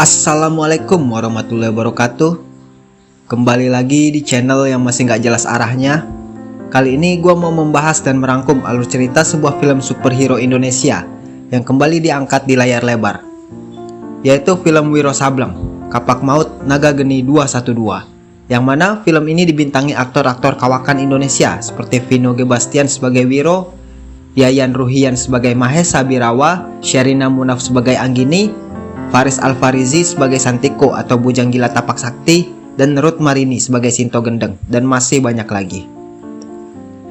Assalamualaikum warahmatullahi wabarakatuh. Kembali lagi di channel yang masih nggak jelas arahnya. Kali ini gue mau membahas dan merangkum alur cerita sebuah film superhero Indonesia yang kembali diangkat di layar lebar, yaitu film Wiro Sableng, Kapak Maut Naga Geni 212, yang mana film ini dibintangi aktor-aktor kawakan Indonesia seperti Vino G. Bastian sebagai Wiro, Yayan Ruhian sebagai Mahesa Birawa, Sherina Munaf sebagai Anggini, Faris Alfarizi sebagai Santiko atau Bujang Gila Tapak Sakti, dan Ruth Marini sebagai Sinto Gendeng, dan masih banyak lagi.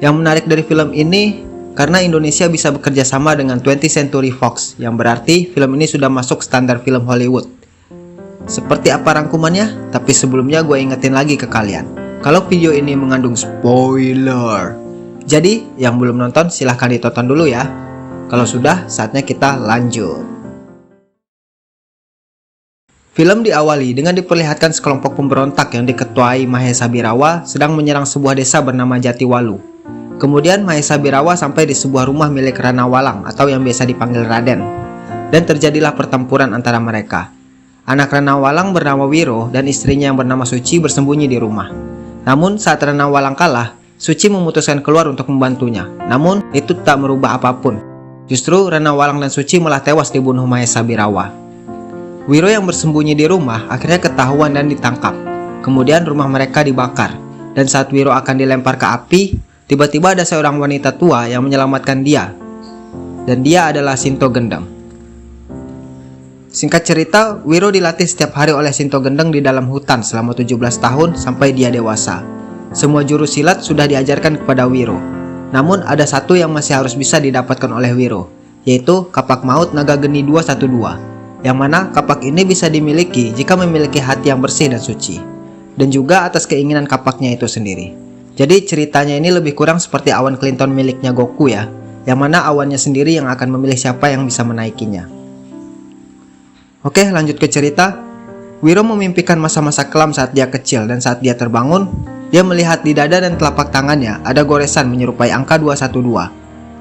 Yang menarik dari film ini karena Indonesia bisa bekerja sama dengan 20th Century Fox, yang berarti film ini sudah masuk standar film Hollywood. Seperti apa rangkumannya? Tapi sebelumnya gue ingetin lagi ke kalian, kalau video ini mengandung spoiler. Jadi yang belum nonton silahkan ditonton dulu ya. Kalau sudah, saatnya kita lanjut. Film diawali dengan diperlihatkan sekelompok pemberontak yang diketuai Mahesa Birawa sedang menyerang sebuah desa bernama Jatiwalu. Kemudian Mahesa Birawa sampai di sebuah rumah milik Rana Walang atau yang biasa dipanggil Raden, dan terjadilah pertempuran antara mereka. Anak Rana Walang bernama Wiro dan istrinya yang bernama Suci bersembunyi di rumah. Namun saat Rana Walang kalah, Suci memutuskan keluar untuk membantunya. Namun itu tak merubah apapun. Justru Rana Walang dan Suci malah tewas dibunuh Mahesa Birawa. Wiro yang bersembunyi di rumah akhirnya ketahuan dan ditangkap. Kemudian rumah mereka dibakar, dan saat Wiro akan dilempar ke api, tiba-tiba ada seorang wanita tua yang menyelamatkan dia, dan dia adalah Sinto Gendeng. Singkat cerita, Wiro dilatih setiap hari oleh Sinto Gendeng di dalam hutan selama 17 tahun sampai dia dewasa. Semua jurus silat sudah diajarkan kepada Wiro. Namun ada satu yang masih harus bisa didapatkan oleh Wiro, yaitu Kapak Maut Naga Geni 212. Yang mana kapak ini bisa dimiliki jika memiliki hati yang bersih dan suci, dan juga atas keinginan kapaknya itu sendiri. Jadi ceritanya ini lebih kurang seperti awan Clinton miliknya Goku ya, yang mana awannya sendiri yang akan memilih siapa yang bisa menaikinya. Oke, lanjut ke cerita. Wiro memimpikan masa-masa kelam saat dia kecil, dan saat dia terbangun, dia melihat di dada dan telapak tangannya ada goresan menyerupai angka 212.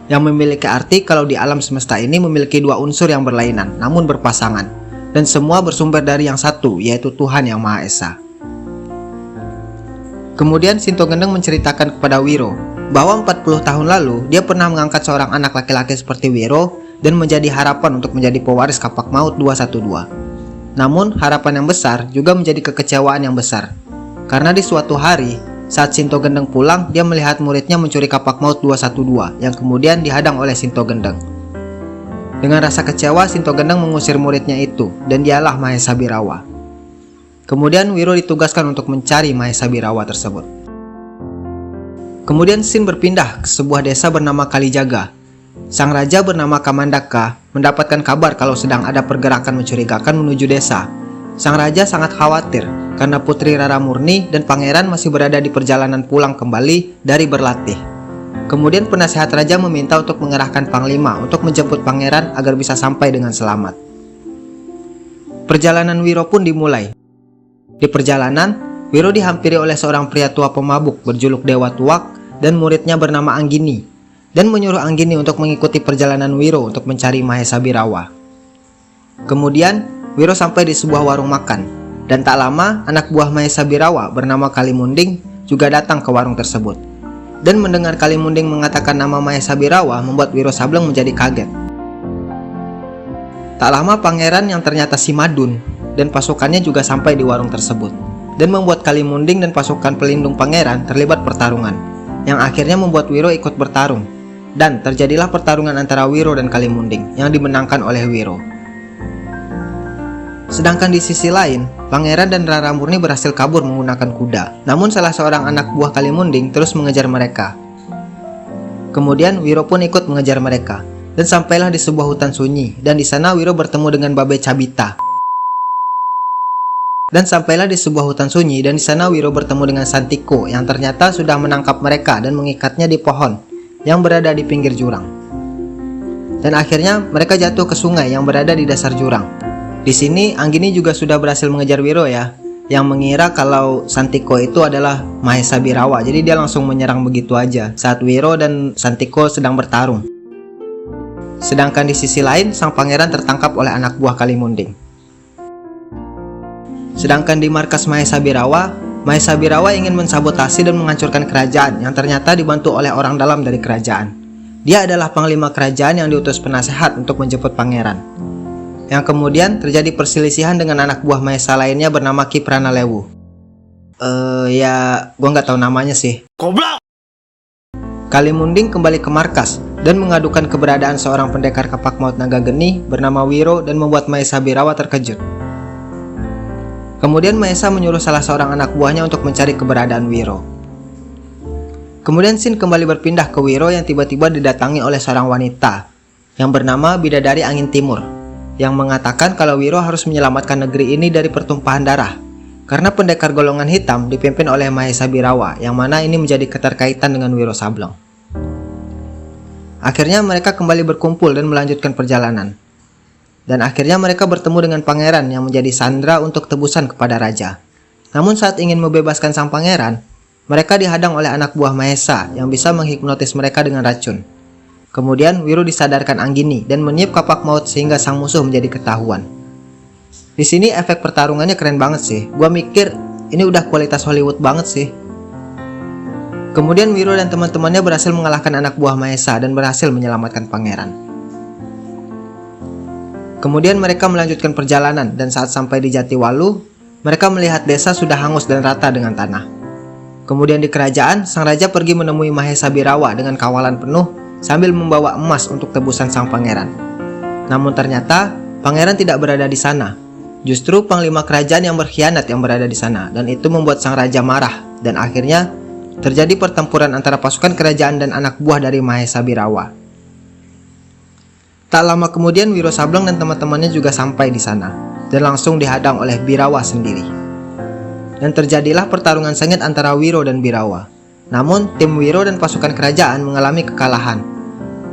Yang memiliki arti kalau di alam semesta ini memiliki dua unsur yang berlainan namun berpasangan, dan semua bersumber dari yang satu, yaitu Tuhan Yang Maha Esa. Kemudian Sinto Gendeng menceritakan kepada Wiro bahwa 40 tahun lalu dia pernah mengangkat seorang anak laki-laki seperti Wiro dan menjadi harapan untuk menjadi pewaris Kapak Maut 212. Namun harapan yang besar juga menjadi kekecewaan yang besar, karena di suatu hari saat Sinto Gendeng pulang, dia melihat muridnya mencuri Kapak Maut 212 yang kemudian dihadang oleh Sinto Gendeng. Dengan rasa kecewa, Sinto Gendeng mengusir muridnya itu, dan dialah Mahesa Birawa. Kemudian Wiro ditugaskan untuk mencari Mahesa Birawa tersebut. Kemudian scene berpindah ke sebuah desa bernama Kalijaga. Sang raja bernama Kamandaka mendapatkan kabar kalau sedang ada pergerakan mencurigakan menuju desa. Sang raja sangat khawatir karena Putri Rara Murni dan pangeran masih berada di perjalanan pulang kembali dari berlatih. Kemudian penasehat raja meminta untuk mengerahkan panglima untuk menjemput pangeran agar bisa sampai dengan selamat. Perjalanan Wiro pun dimulai. Di perjalanan, Wiro dihampiri oleh seorang pria tua pemabuk berjuluk Dewa Tuak dan muridnya bernama Anggini, dan menyuruh Anggini untuk mengikuti perjalanan Wiro untuk mencari Mahesa Birawa. Kemudian Wiro sampai di sebuah warung makan, dan tak lama anak buah Mahesa Birawa bernama Kalimunding juga datang ke warung tersebut. Dan mendengar Kalimunding mengatakan nama Mahesa Birawa membuat Wiro Sableng menjadi kaget. Tak lama pangeran yang ternyata si Madun dan pasukannya juga sampai di warung tersebut, dan membuat Kalimunding dan pasukan pelindung pangeran terlibat pertarungan, yang akhirnya membuat Wiro ikut bertarung. Dan terjadilah pertarungan antara Wiro dan Kalimunding yang dimenangkan oleh Wiro. Sedangkan di sisi lain, pangeran dan Rara Murni berhasil kabur menggunakan kuda. Namun salah seorang anak buah Kalimunding terus mengejar mereka. Kemudian Wiro pun ikut mengejar mereka, dan sampailah di sebuah hutan sunyi, dan di sana Wiro bertemu dengan Babe Cabita. Dan sampailah di sebuah hutan sunyi, dan di sana Wiro bertemu dengan Santiko yang ternyata sudah menangkap mereka dan mengikatnya di pohon yang berada di pinggir jurang. Dan akhirnya mereka jatuh ke sungai yang berada di dasar jurang. Di sini Anggini juga sudah berhasil mengejar Wiro ya, yang mengira kalau Santiko itu adalah Mahesa Birawa. Jadi dia langsung menyerang begitu aja saat Wiro dan Santiko sedang bertarung. Sedangkan di sisi lain, sang pangeran tertangkap oleh anak buah Kalimunding. Sedangkan di markas Mahesa Birawa ingin mensabotasi dan menghancurkan kerajaan yang ternyata dibantu oleh orang dalam dari kerajaan. Dia adalah panglima kerajaan yang diutus penasehat untuk menjemput pangeran. Yang kemudian terjadi perselisihan dengan anak buah Mahesa lainnya bernama Ki Pranalewu. Gua nggak tahu namanya sih. Goblok! Kalimunding kembali ke markas dan mengadukan keberadaan seorang pendekar kapak maut naga geni bernama Wiro dan membuat Mahesa Birawa terkejut. Kemudian Mahesa menyuruh salah seorang anak buahnya untuk mencari keberadaan Wiro. Kemudian scene kembali berpindah ke Wiro yang tiba-tiba didatangi oleh seorang wanita yang bernama Bidadari Angin Timur, yang mengatakan kalau Wiro harus menyelamatkan negeri ini dari pertumpahan darah karena pendekar golongan hitam dipimpin oleh Mahesa Birawa, yang mana ini menjadi keterkaitan dengan Wiro Sableng. Akhirnya mereka kembali berkumpul dan melanjutkan perjalanan. Dan akhirnya mereka bertemu dengan pangeran yang menjadi sandera untuk tebusan kepada raja. Namun saat ingin membebaskan sang pangeran, mereka dihadang oleh anak buah Mahesa yang bisa menghipnotis mereka dengan racun. Kemudian Wiro disadarkan Anggini dan meniup kapak maut sehingga sang musuh menjadi ketahuan. Di sini efek pertarungannya keren banget sih. Gua mikir ini udah kualitas Hollywood banget sih. Kemudian Wiro dan teman-temannya berhasil mengalahkan anak buah Mahesa dan berhasil menyelamatkan pangeran. Kemudian mereka melanjutkan perjalanan dan saat sampai di Jatiwalu, mereka melihat desa sudah hangus dan rata dengan tanah. Kemudian di kerajaan, sang raja pergi menemui Mahesa Birawa dengan kawalan penuh sambil membawa emas untuk tebusan sang pangeran. Namun ternyata pangeran tidak berada di sana. Justru panglima kerajaan yang berkhianat yang berada di sana, dan itu membuat sang raja marah dan akhirnya terjadi pertempuran antara pasukan kerajaan dan anak buah dari Mahesa Birawa. Tak lama kemudian Wiro Sableng dan teman-temannya juga sampai di sana dan langsung dihadang oleh Birawa sendiri. Dan terjadilah pertarungan sengit antara Wiro dan Birawa. Namun tim Wiro dan pasukan kerajaan mengalami kekalahan.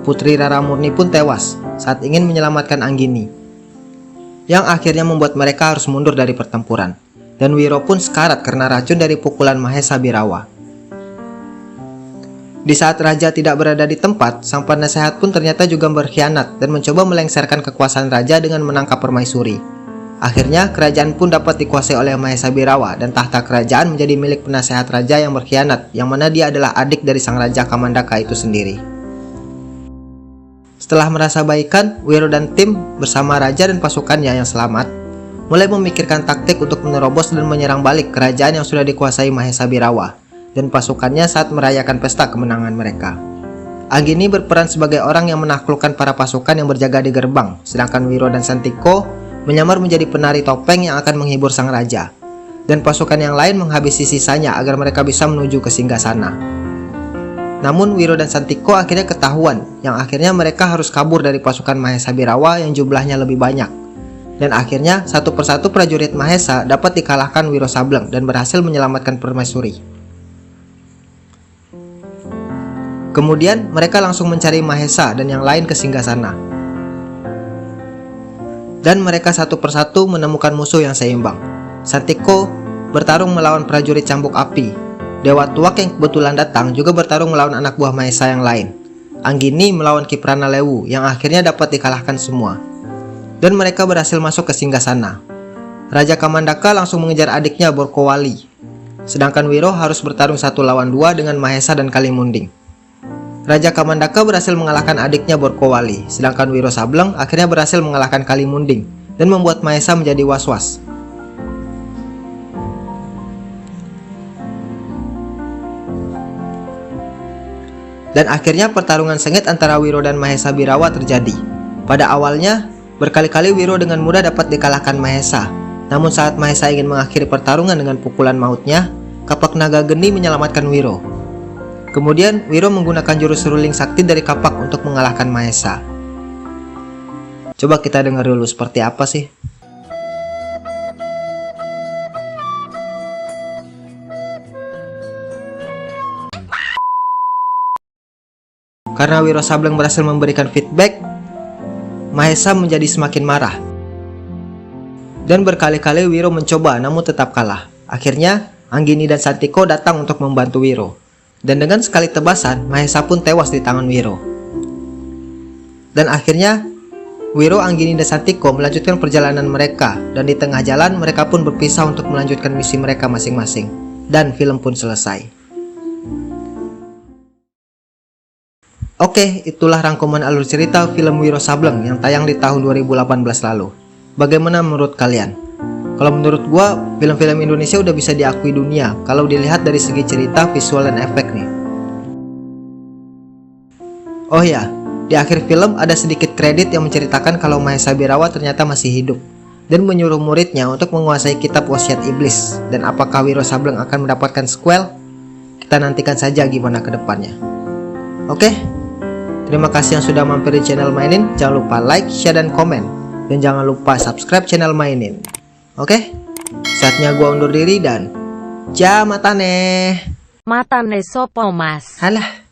Putri Raramurni pun tewas saat ingin menyelamatkan Anggini, yang akhirnya membuat mereka harus mundur dari pertempuran. Dan Wiro pun sekarat karena racun dari pukulan Mahesa Birawa. Di saat raja tidak berada di tempat, sang penasehat pun ternyata juga berkhianat dan mencoba melengsarkan kekuasaan raja dengan menangkap permaisuri. Akhirnya kerajaan pun dapat dikuasai oleh Mahesa Birawa dan tahta kerajaan menjadi milik penasehat raja yang berkhianat, yang mana dia adalah adik dari sang raja Kamandaka itu sendiri. Setelah merasa baikan, Wiro dan tim bersama raja dan pasukannya yang selamat mulai memikirkan taktik untuk menerobos dan menyerang balik kerajaan yang sudah dikuasai Mahesa Birawa dan pasukannya saat merayakan pesta kemenangan mereka. Anggini berperan sebagai orang yang menaklukkan para pasukan yang berjaga di gerbang, sedangkan Wiro dan Santiko menyamar menjadi penari topeng yang akan menghibur sang raja, dan pasukan yang lain menghabisi sisanya agar mereka bisa menuju ke singgasana. Namun Wiro dan Santiko akhirnya ketahuan, yang akhirnya mereka harus kabur dari pasukan Mahesa Birawa yang jumlahnya lebih banyak. Dan akhirnya satu persatu prajurit Mahesa dapat dikalahkan Wiro Sableng dan berhasil menyelamatkan permaisuri. Kemudian mereka langsung mencari Mahesa dan yang lain ke singgasana. Dan mereka satu persatu menemukan musuh yang seimbang. Santiko bertarung melawan prajurit cambuk api. Dewa Tuak yang kebetulan datang juga bertarung melawan anak buah Mahesa yang lain. Anggini melawan Ki Pranalewu yang akhirnya dapat dikalahkan semua. Dan mereka berhasil masuk ke singgasana. Raja Kamandaka langsung mengejar adiknya Borkowali. Sedangkan Wiro harus bertarung 1 lawan 2 dengan Mahesa dan Kalimunding. Raja Kamandaka berhasil mengalahkan adiknya Borkowali, sedangkan Wiro Sableng akhirnya berhasil mengalahkan Kalimunding dan membuat Mahesa menjadi was-was. Dan akhirnya pertarungan sengit antara Wiro dan Mahesa Birawa terjadi. Pada awalnya, berkali-kali Wiro dengan mudah dapat dikalahkan Mahesa. Namun saat Mahesa ingin mengakhiri pertarungan dengan pukulan mautnya, kapak naga geni menyelamatkan Wiro. Kemudian Wiro menggunakan jurus seruling sakti dari kapak untuk mengalahkan Mahesa. Coba kita dengar dulu seperti apa sih. Karena Wiro Sableng berhasil memberikan feedback, Mahesa menjadi semakin marah. Dan berkali-kali Wiro mencoba namun tetap kalah. Akhirnya Anggini dan Santiko datang untuk membantu Wiro. Dan dengan sekali tebasan, Mahesa pun tewas di tangan Wiro. Dan akhirnya Wiro, Anggini, dan Santiko melanjutkan perjalanan mereka, dan di tengah jalan mereka pun berpisah untuk melanjutkan misi mereka masing-masing. Dan film pun selesai. Oke, itulah rangkuman alur cerita film Wiro Sableng yang tayang di tahun 2018 lalu. Bagaimana menurut kalian? Kalau menurut gua, film-film Indonesia udah bisa diakui dunia kalau dilihat dari segi cerita, visual, dan efek nih. Oh ya, di akhir film ada sedikit kredit yang menceritakan kalau Mahesa Birawa ternyata masih hidup dan menyuruh muridnya untuk menguasai kitab wasiat iblis. Dan apakah Wiro Sableng akan mendapatkan sequel? Kita nantikan saja gimana ke depannya. Oke, terima kasih yang sudah mampir di channel Mainin. Jangan lupa like, share, dan komen. Dan jangan lupa subscribe channel Mainin. Oke, saatnya gua undur diri dan jamatane. Matane sopo mas? Halah.